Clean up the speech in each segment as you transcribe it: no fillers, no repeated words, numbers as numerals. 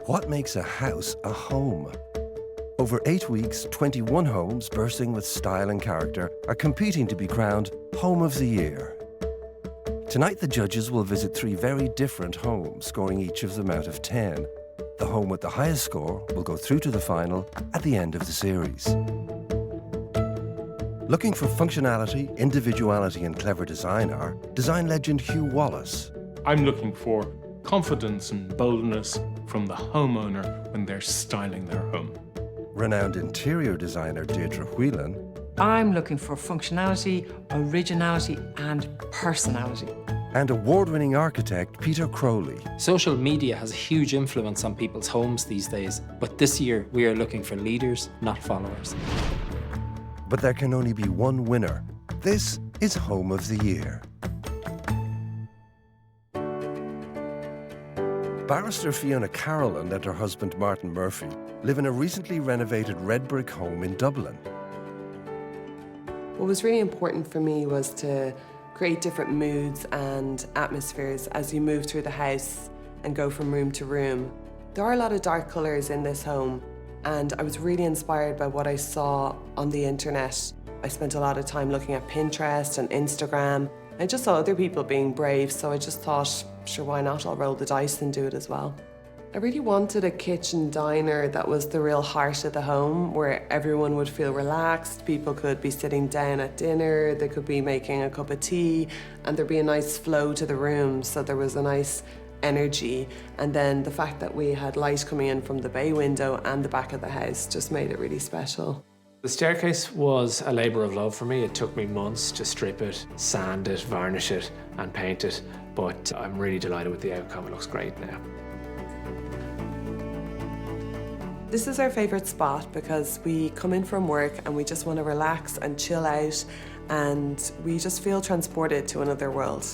What makes a house a home? Over 8 weeks, 21 homes bursting with style and character are competing to be crowned Home of the Year. Tonight, the judges will visit 3 very different homes, scoring each of them out of 10. The home with the highest score will go through to the final at the end of the series. Looking for functionality, individuality and clever design are design legend Hugh Wallace. I'm looking for confidence and boldness from the homeowner when they're styling their home. Renowned interior designer Deirdre Whelan. I'm looking for functionality, originality and personality. And award-winning architect Peter Crowley. Social media has a huge influence on people's homes these days, but this year we are looking for leaders, not followers. But there can only be one winner. This is Home of the Year. Barrister Fiona Carolan and her husband Martin Murphy live in a recently renovated red brick home in Dublin. What was really important for me was to create different moods and atmospheres as you move through the house and go from room to room. There are a lot of dark colours in this home, and I was really inspired by what I saw on the internet. I spent a lot of time looking at Pinterest and Instagram. I just saw other people being brave, so I just thought, sure, why not? I'll roll the dice and do it as well. I really wanted a kitchen diner that was the real heart of the home, where everyone would feel relaxed. People could be sitting down at dinner, they could be making a cup of tea, and there'd be a nice flow to the room, so there was a nice energy. And then the fact that we had light coming in from the bay window and the back of the house just made it really special. The staircase was a labour of love for me. It took me months to strip it, sand it, varnish it and paint it, but I'm really delighted with the outcome. It looks great now. This is our favourite spot because we come in from work and we just want to relax and chill out, and we just feel transported to another world.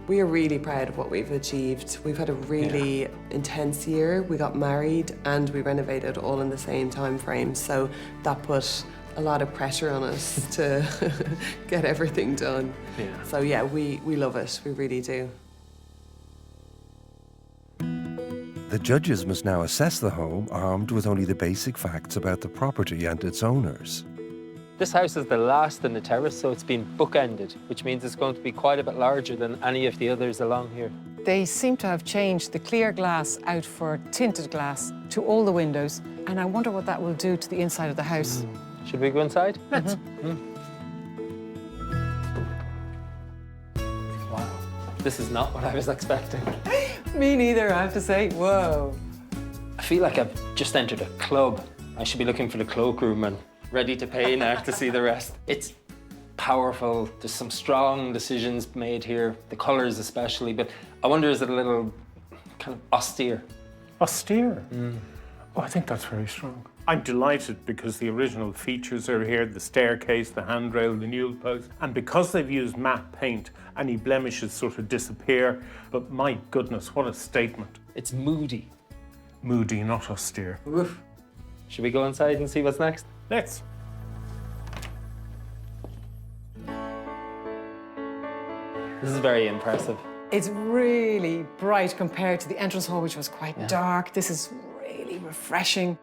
We are really proud of what we've achieved. We've had a really intense year. We got married and we renovated all in the same time frame, so that put a lot of pressure on us to get everything done. Yeah. So yeah, we love it, we really do. The judges must now assess the home armed with only the basic facts about the property and its owners. This house is the last in the terrace, so it's been bookended, which means it's going to be quite a bit larger than any of the others along here. They seem to have changed the clear glass out for tinted glass to all the windows, and I wonder what that will do to the inside of the house. Should we go inside? Let's. Wow. This is not what I was expecting. Me neither, I have to say. Whoa. I feel like I've just entered a club. I should be looking for the cloakroom and ready to pay now to see the rest. It's powerful. There's some strong decisions made here, the colours especially, but I wonder, is it a little kind of austere? Austere? Oh, I think that's very strong. I'm delighted because the original features are here, the staircase, the handrail, the newel post, and because they've used matte paint, any blemishes sort of disappear. But my goodness, what a statement. It's moody. Moody, not austere. Oof. Should we go inside and see what's next? Let's. This is very impressive. It's really bright compared to the entrance hall, which was quite dark. This is really refreshing.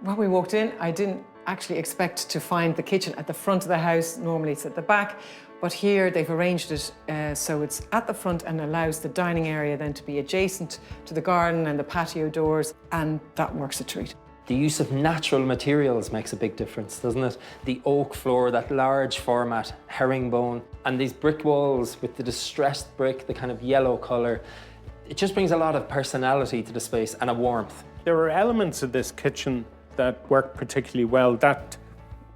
When we walked in, I didn't actually expect to find the kitchen at the front of the house. Normally it's at the back, but here they've arranged it so it's at the front and allows the dining area then to be adjacent to the garden and the patio doors, and that works a treat. The use of natural materials makes a big difference, doesn't it? The oak floor, that large format herringbone, and these brick walls with the distressed brick, the kind of yellow colour. It just brings a lot of personality to the space and a warmth. There are elements of this kitchen that work particularly well. That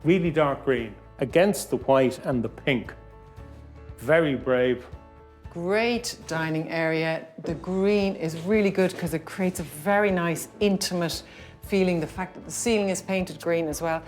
really dark green against the white and the pink. Very brave. Great dining area. The green is really good because it creates a very nice, intimate feeling. The fact that the ceiling is painted green as well.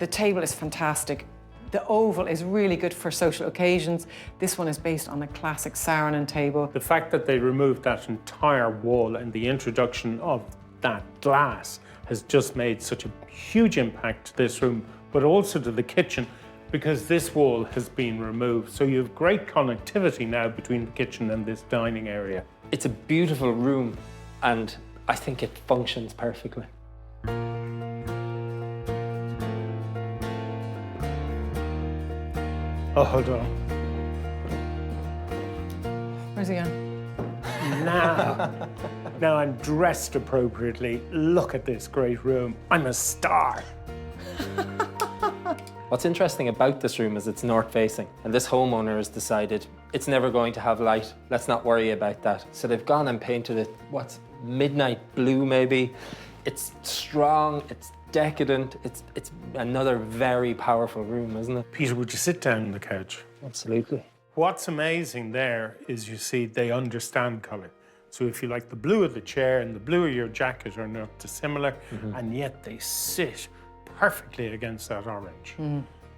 The table is fantastic. The oval is really good for social occasions. This one is based on a classic Saarinen table. The fact that they removed that entire wall and the introduction of that glass has just made such a huge impact to this room, but also to the kitchen, because this wall has been removed. So you have great connectivity now between the kitchen and this dining area. It's a beautiful room, and I think it functions perfectly. Oh, hold on. Where's he gone? Now I'm dressed appropriately. Look at this great room. I'm a star. What's interesting about this room is it's north-facing, and this homeowner has decided it's never going to have light. Let's not worry about that. So they've gone and painted it, what's midnight blue maybe. It's strong, it's decadent, it's another very powerful room, isn't it? Peter, would you sit down on the couch? Absolutely. What's amazing there is you see they understand colour. So if you like the blue of the chair and the blue of your jacket are not dissimilar, and yet they sit perfectly against that orange.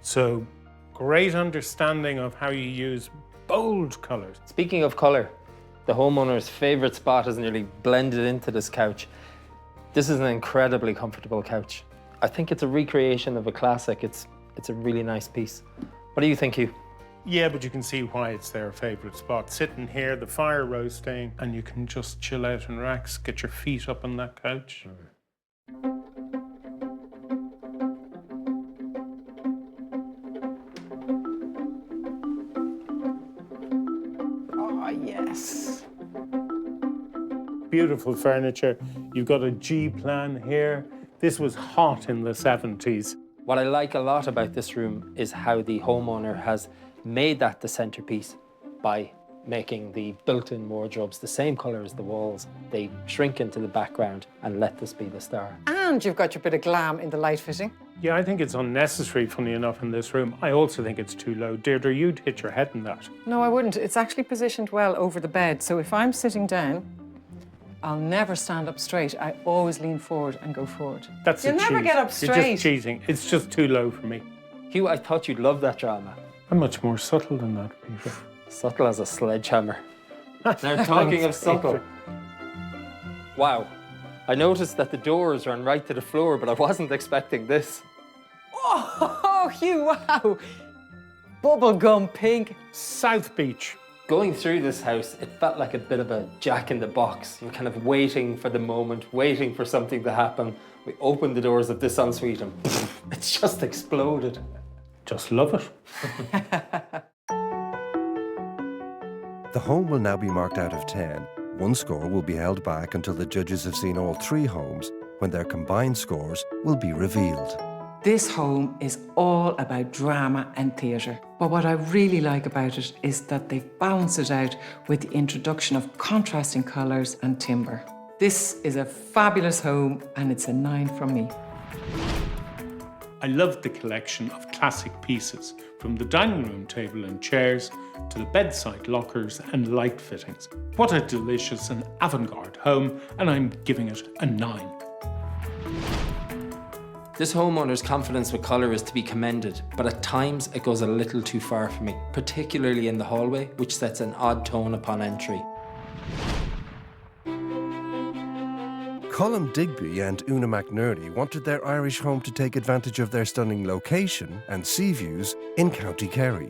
So great understanding of how you use bold colours. Speaking of colour, the homeowner's favourite spot is nearly blended into this couch. This is an incredibly comfortable couch. I think it's a recreation of a classic. It's a really nice piece. What do you think, Hugh? Yeah, but you can see why it's their favourite spot. Sitting here, the fire roasting, and you can just chill out and relax, get your feet up on that couch. Oh, yes. Beautiful furniture. You've got a G-plan here. This was hot in the 70s. What I like a lot about this room is how the homeowner has made that the centerpiece by making the built-in wardrobes the same colour as the walls. They shrink into the background and let this be the star. And you've got your bit of glam in the light fitting. Yeah, I think it's unnecessary, funny enough, in this room. I also think it's too low. Deirdre, you'd hit your head in that. No, I wouldn't. It's actually positioned well over the bed. So if I'm sitting down, I'll never stand up straight. I always lean forward and go forward. That's You'll a never cheat. get up You're straight. just cheating. It's just too low for me. Hugh, I thought you'd love that drama. I'm much more subtle than that, Peter. Subtle as a sledgehammer. Now, talking of subtle. Wow. I noticed that the doors run right to the floor, but I wasn't expecting this. Oh, Hugh, wow. Bubblegum pink. South Beach. Going through this house, it felt like a bit of a jack-in-the-box. You're kind of waiting for the moment, waiting for something to happen. We opened the doors of this ensuite and it's just exploded. Just love it. The home will now be marked out of 10. One score will be held back until the judges have seen all 3 homes, when their combined scores will be revealed. This home is all about drama and theatre. But what I really like about it is that they've balanced it out with the introduction of contrasting colours and timber. This is a fabulous home and it's a 9 from me. I loved the collection of classic pieces, from the dining room table and chairs to the bedside lockers and light fittings. What a delicious and avant-garde home, and I'm giving it a 9. This homeowner's confidence with colour is to be commended, but at times it goes a little too far for me, particularly in the hallway, which sets an odd tone upon entry. Colm Digby and Una McNerney wanted their Irish home to take advantage of their stunning location and sea views in County Kerry.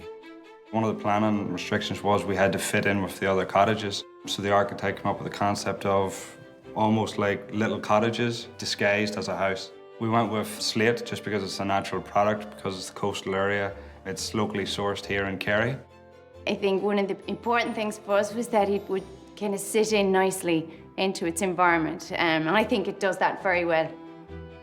One of the planning restrictions was we had to fit in with the other cottages. So the architect came up with the concept of almost like little cottages disguised as a house. We went with slate just because it's a natural product, because it's the coastal area. It's locally sourced here in Kerry. I think one of the important things for us was that it would kind of sit in nicely into its environment, and I think it does that very well.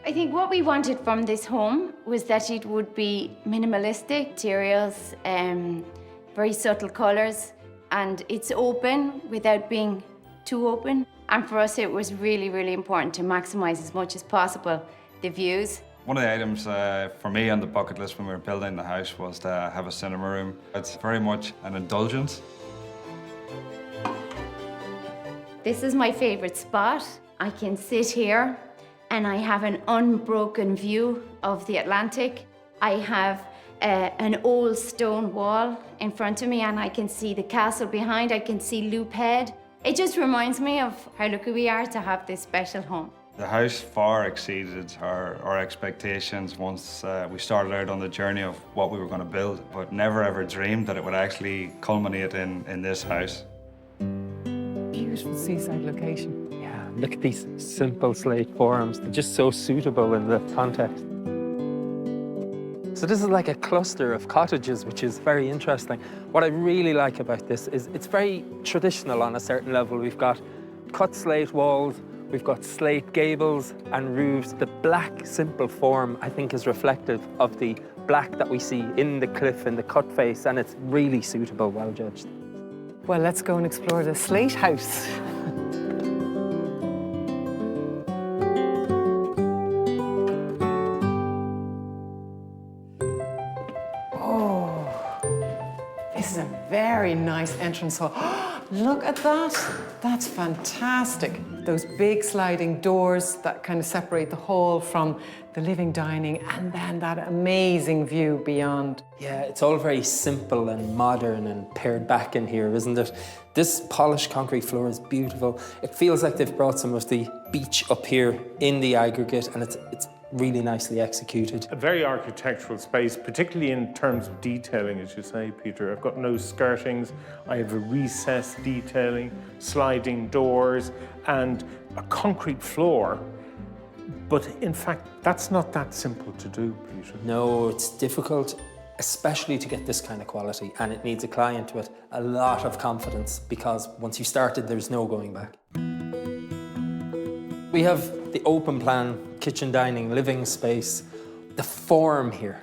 I think what we wanted from this home was that it would be minimalistic materials, very subtle colours, and it's open without being too open. And for us, it was really, really important to maximise as much as possible the views. One of the items for me on the bucket list when we were building the house was to have a cinema room. It's very much an indulgence. This is my favourite spot. I can sit here and I have an unbroken view of the Atlantic. I have an old stone wall in front of me and I can see the castle behind. I can see Loop Head. It just reminds me of how lucky we are to have this special home. The house far exceeded our expectations once we started out on the journey of what we were going to build, but never ever dreamed that it would actually culminate in this house. Beautiful seaside location. Yeah, Look at these simple slate forms. They're just so suitable in the context. So this is like a cluster of cottages, which is very interesting. What I really like about this is it's very traditional on a certain level. We've got cut slate walls, we've got slate gables and roofs. The black, simple form, I think, is reflective of the black that we see in the cliff and the cut face, and it's really suitable, well judged. Well, let's go and explore the slate house. This is a very nice entrance hall. Look at that. That's fantastic. Those big sliding doors that kind of separate the hall from the living dining, and then that amazing view beyond. Yeah, it's all very simple and modern and pared back in here, isn't it? This polished concrete floor is beautiful. It feels like they've brought some of the beach up here in the aggregate, and it's really nicely executed. A very architectural space, particularly in terms of detailing, as you say, Peter. I've got no skirtings, I have a recessed detailing, sliding doors, and a concrete floor. But in fact, that's not that simple to do, Peter. No, it's difficult, especially to get this kind of quality, and it needs a client with a lot of confidence, because once you started, there's no going back. We have the open plan kitchen, dining, living space. The form here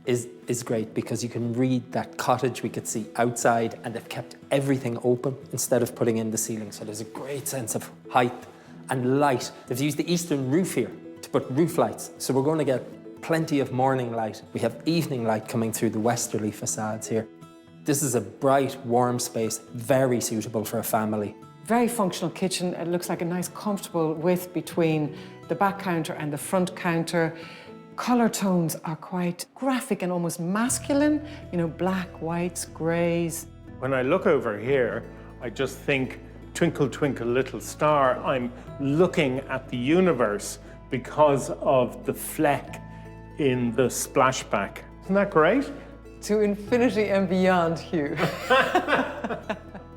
is great because you can read that cottage we could see outside, and they've kept everything open instead of putting in the ceiling. So there's a great sense of height and light. They've used the eastern roof here to put roof lights. So we're going to get plenty of morning light. We have evening light coming through the westerly facades here. This is a bright, warm space, very suitable for a family. Very functional kitchen. It looks like a nice, comfortable width between the back counter and the front counter. Colour tones are quite graphic and almost masculine. You know, black, whites, greys. When I look over here, I just think, twinkle, twinkle, little star. I'm looking at the universe because of the fleck in the splashback. Isn't that great? To infinity and beyond, Hugh.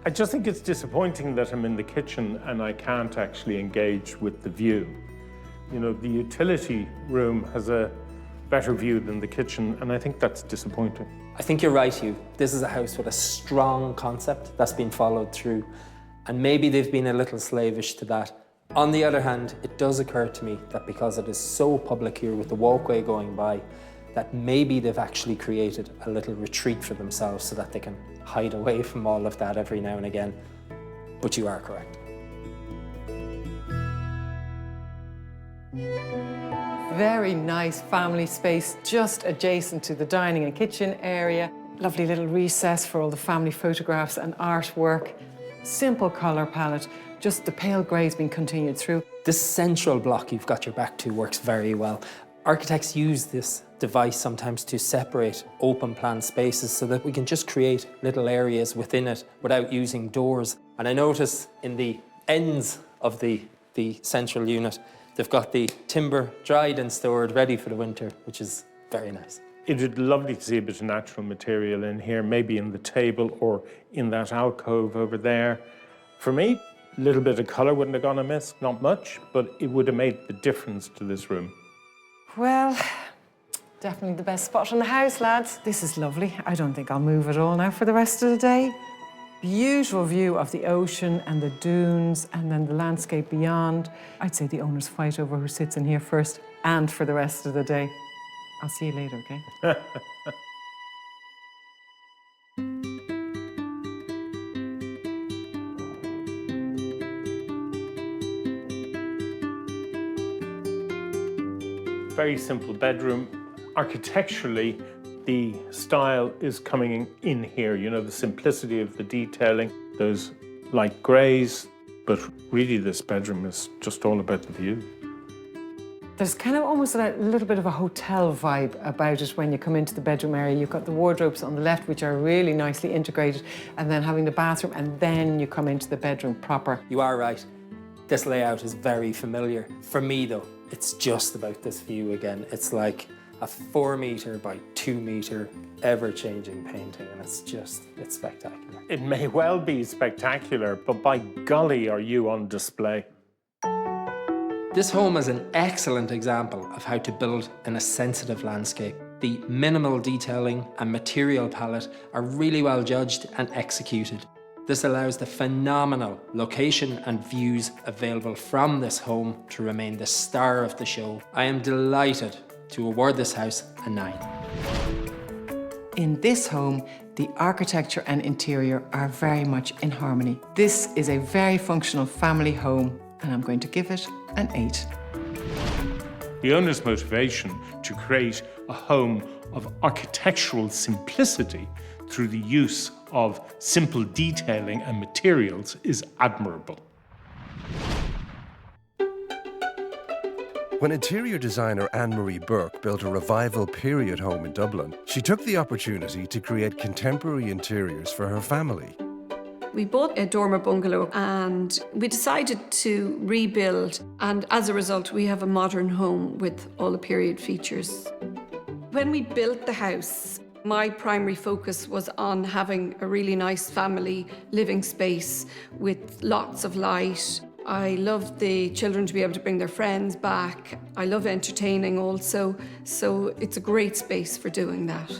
I just think it's disappointing that I'm in the kitchen and I can't actually engage with the view. You know, the utility room has a better view than the kitchen, and I think that's disappointing. I think you're right, Hugh. This is a house with a strong concept that's been followed through, and maybe they've been a little slavish to that. On the other hand, it does occur to me that because it is so public here with the walkway going by, that maybe they've actually created a little retreat for themselves so that they can hide away from all of that every now and again. But you are correct. Very nice family space, just adjacent to the dining and kitchen area. Lovely little recess for all the family photographs and artwork. Simple colour palette, just the pale grey's been continued through. This central block you've got your back to works very well. Architects use this device sometimes to separate open plan spaces so that we can just create little areas within it without using doors. And I notice in the ends of the central unit, they've got the timber dried and stored ready for the winter, which is very nice. It would be lovely to see a bit of natural material in here, maybe in the table or in that alcove over there. For me, a little bit of colour wouldn't have gone amiss, not much, but it would have made the difference to this room. Well, definitely the best spot in the house, lads. This is lovely. I don't think I'll move at all now for the rest of the day. Beautiful view of the ocean and the dunes and then the landscape beyond. I'd say the owners fight over who sits in here first and for the rest of the day. I'll see you later, okay? Very simple bedroom. Architecturally, the style is coming in here, you know, the simplicity of the detailing, those light greys, but really this bedroom is just all about the view. There's kind of almost a little bit of a hotel vibe about it when you come into the bedroom area. You've got the wardrobes on the left, which are really nicely integrated, and then having the bathroom, and then you come into the bedroom proper. You are right. This layout is very familiar. For me, though, it's just about this view again. It's like a 4 metre by 2 metre ever-changing painting, and it's spectacular. It may well be spectacular, but by golly are you on display. This home is an excellent example of how to build in a sensitive landscape. The minimal detailing and material palette are really well judged and executed. This allows the phenomenal location and views available from this home to remain the star of the show. I am delighted to award this house a 9. In this home, the architecture and interior are very much in harmony. This is a very functional family home, and I'm going to give it an 8. The owner's motivation to create a home of architectural simplicity through the use of simple detailing and materials is admirable. When interior designer Anne-Marie Burke built a revival period home in Dublin, she took the opportunity to create contemporary interiors for her family. We bought a dormer bungalow and we decided to rebuild, and as a result we have a modern home with all the period features. When we built the house, my primary focus was on having a really nice family living space with lots of light. I love the children to be able to bring their friends back. I love entertaining also, so it's a great space for doing that.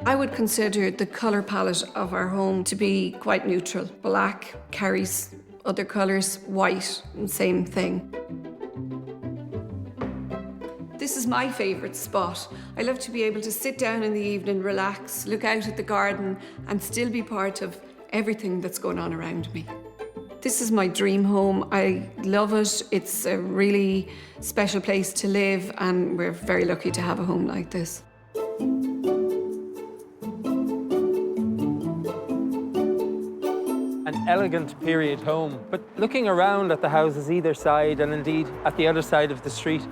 I would consider the colour palette of our home to be quite neutral. Black carries other colours, white, same thing. This is my favourite spot. I love to be able to sit down in the evening, relax, look out at the garden and still be part of everything that's going on around me. This is my dream home. I love it. It's a really special place to live and we're very lucky to have a home like this. An elegant period home, but looking around at the houses either side and indeed at the other side of the street,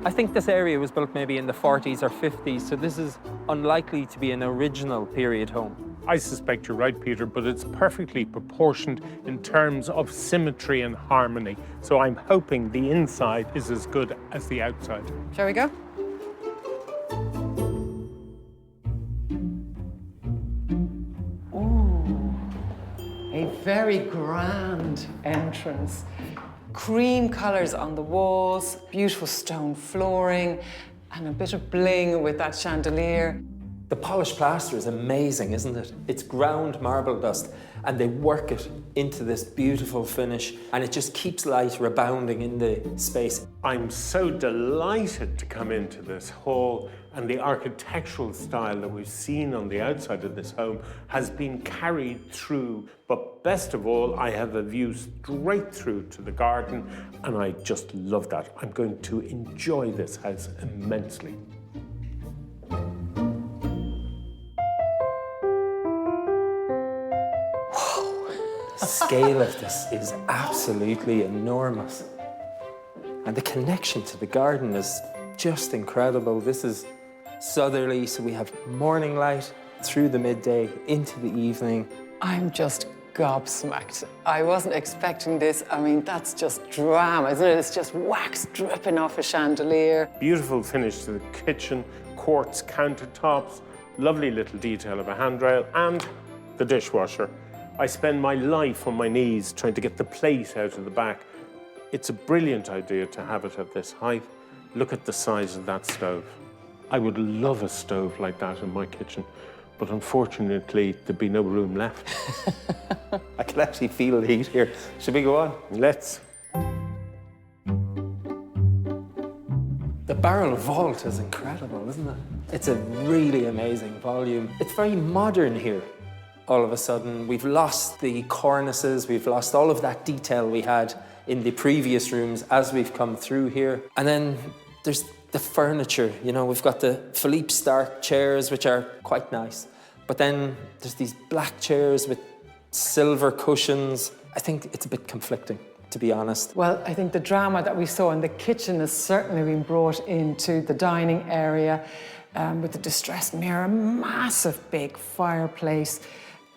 I think this area was built maybe in the 40s or 50s, so this is unlikely to be an original period home. I suspect you're right, Peter, but it's perfectly proportioned in terms of symmetry and harmony. So I'm hoping the inside is as good as the outside. Shall we go? Ooh, a very grand entrance. Cream colours on the walls, beautiful stone flooring, and a bit of bling with that chandelier. The polished plaster is amazing, isn't it? It's ground marble dust, and they work it into this beautiful finish, and it just keeps light rebounding in the space. I'm so delighted to come into this hall, and the architectural style that we've seen on the outside of this home has been carried through. But best of all, I have a view straight through to the garden, and I just love that. I'm going to enjoy this house immensely. The scale of this is absolutely enormous. And the connection to the garden is just incredible. This is southerly, so we have morning light through the midday into the evening. I'm just gobsmacked. I wasn't expecting this. I mean, that's just drama, isn't it? It's just wax dripping off a chandelier. Beautiful finish to the kitchen, quartz countertops, lovely little detail of a handrail, and the dishwasher. I spend my life on my knees trying to get the plate out of the back. It's a brilliant idea to have it at this height. Look at the size of that stove. I would love a stove like that in my kitchen, but unfortunately, there'd be no room left. I can actually feel the heat here. Should we go on? Let's. The barrel vault is incredible, isn't it? It's a really amazing volume. It's very modern here. All of a sudden, we've lost the cornices, we've lost all of that detail we had in the previous rooms as we've come through here. And then there's the furniture. You know, we've got the Philippe Starck chairs, which are quite nice. But then there's these black chairs with silver cushions. I think it's a bit conflicting, to be honest. Well, I think the drama that we saw in the kitchen has certainly been brought into the dining area with the distressed mirror, massive big fireplace.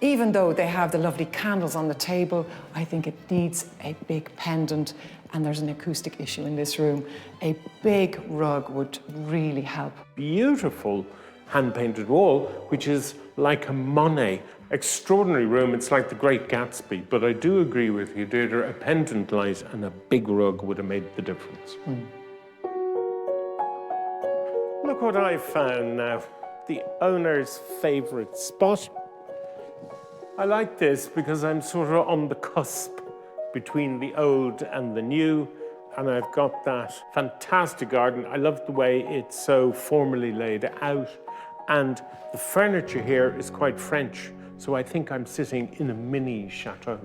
Even though they have the lovely candles on the table, I think it needs a big pendant, and there's an acoustic issue in this room. A big rug would really help. Beautiful hand-painted wall, which is like a Monet. Extraordinary room, it's like the Great Gatsby. But I do agree with you, Deirdre, a pendant light and a big rug would have made the difference. Look what I found now. The owner's favourite spot. I like this because I'm sort of on the cusp between the old and the new, and I've got that fantastic garden. I love the way it's so formally laid out, and the furniture here is quite French, so I think I'm sitting in a mini chateau.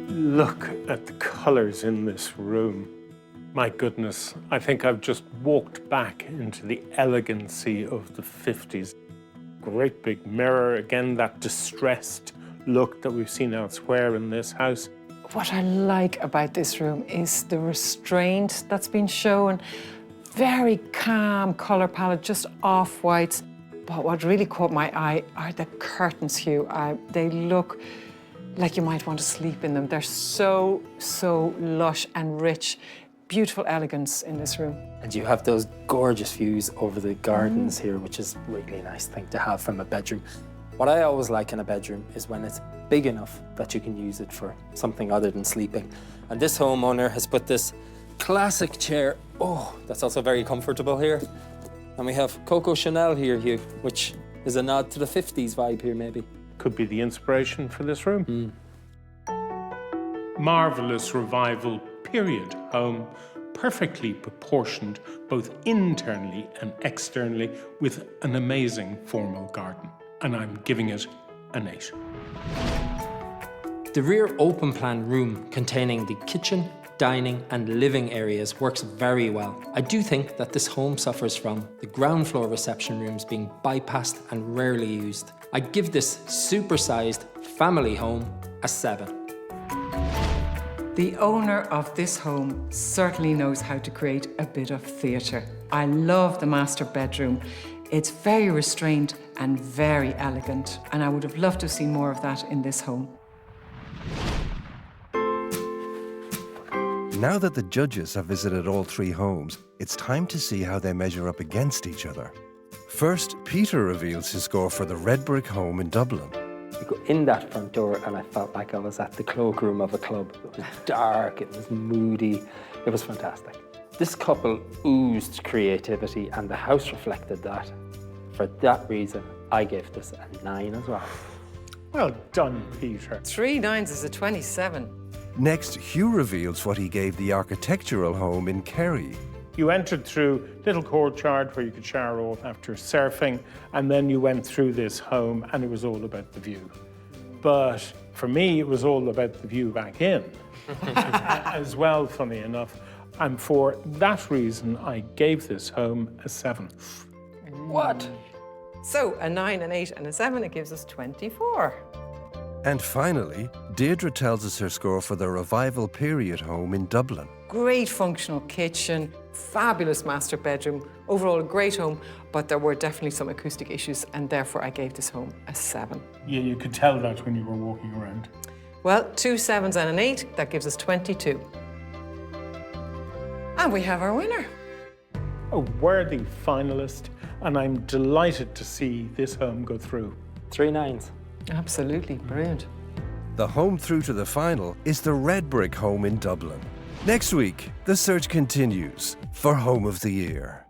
Look at the colours in this room. My goodness, I think I've just walked back into the elegancy of the 50s. Great big mirror, again, that distressed look that we've seen elsewhere in this house. What I like about this room is the restraint that's been shown. Very calm colour palette, just off-whites. But what really caught my eye are the curtains, Hugh. They look like you might want to sleep in them. They're so lush and rich. Beautiful elegance in this room. And you have those gorgeous views over the gardens here, which is a really nice thing to have from a bedroom. What I always like in a bedroom is when it's big enough that you can use it for something other than sleeping. And this homeowner has put this classic chair, that's also very comfortable here. And we have Coco Chanel here, Hugh, which is a nod to the 50s vibe here, maybe. Could be the inspiration for this room. Marvellous revival period home, perfectly proportioned both internally and externally, with an amazing formal garden. And I'm giving it an 8. The rear open plan room containing the kitchen, dining and living areas works very well. I do think that this home suffers from the ground floor reception rooms being bypassed and rarely used. I give this supersized family home a 7. The owner of this home certainly knows how to create a bit of theatre. I love the master bedroom. It's very restrained and very elegant, and I would have loved to have seen more of that in this home. Now that the judges have visited all 3 homes, it's time to see how they measure up against each other. First, Peter reveals his score for the red brick home in Dublin. You go in that front door and I felt like I was at the cloakroom of a club. It was dark, it was moody, it was fantastic. This couple oozed creativity and the house reflected that. For that reason, I gave this a 9 as well. Well done, Peter. 3 9s is a 27. Next, Hugh reveals what he gave the architectural home in Kerry. You entered through little courtyard where you could shower off after surfing, and then you went through this home and it was all about the view. But for me, it was all about the view back in as well, funny enough. And for that reason, I gave this home a 7. What? So a 9, an 8 and a 7, it gives us 24. And finally, Deirdre tells us her score for the revival period home in Dublin. Great functional kitchen, fabulous master bedroom, overall a great home, but there were definitely some acoustic issues and therefore I gave this home a 7. Yeah, you could tell that when you were walking around. Well, 2 7s and an 8, that gives us 22. And we have our winner. A worthy finalist, and I'm delighted to see this home go through. 3 9s. Absolutely, brilliant. The home through to the final is the red brick home in Dublin. Next week, the search continues for Home of the Year.